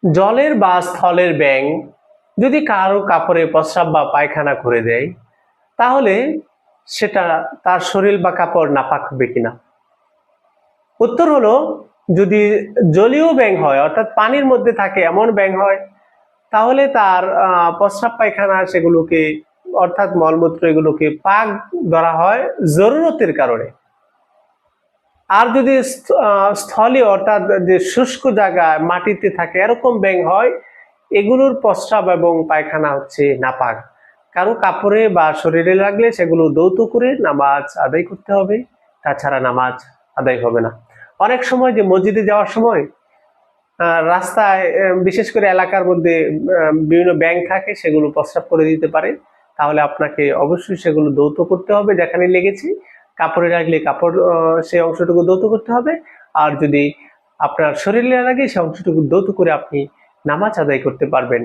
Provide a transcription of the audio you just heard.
জলের বা স্থলের ব্যাঙ যদি কারো কাপড়ে প্রস্রাব বা পায়খানা করে দেয়, তাহলে সেটা তার শরীর বা কাপড় নাপাক হবে কিনা? উত্তর হলো, যদি জলীয় ব্যাঙ হয় অর্থাৎ পানির মধ্যে থাকে এমন ব্যাঙ হয়, তাহলে তার প্রস্রাব পায়খানা সেগুলোকে অর্থাৎ মলমূত্র এগুলোকে পাক ধরা হয় জরুরতের কারণে। আর যদি স্থলীয় অর্থাৎ যে শুষ্ক জায়গায় মাটিতে থাকে এরকম ব্যাঙ হয়, এগুলোর প্রস্রাব এবং পায়খানা হচ্ছে নাপাক। কারো কাপড়ে বা শরীরে লাগলে সেগুলো ধৌত করে নামাজ আদায় করতে হবে, তাছাড়া নামাজ আদায় হবে না। অনেক সময় যে মসজিদে যাওয়ার সময় রাস্তায় বিশেষ করে এলাকার মধ্যে বিভিন্ন ব্যাঙ থাকে, সেগুলো প্রস্রাব করে দিতে পারে। তাহলে আপনাকে অবশ্যই সেগুলো ধৌত করতে হবে যেখানে লেগেছে। কাপড়ে লাগলে কাপড় সেই অংশটুকু ধৌত করতে হবে। আর যদি আপনার শরীরে লাগে সেই অংশটুকু ধৌত করে আপনি নামাজ আদায় করতে পারবেন।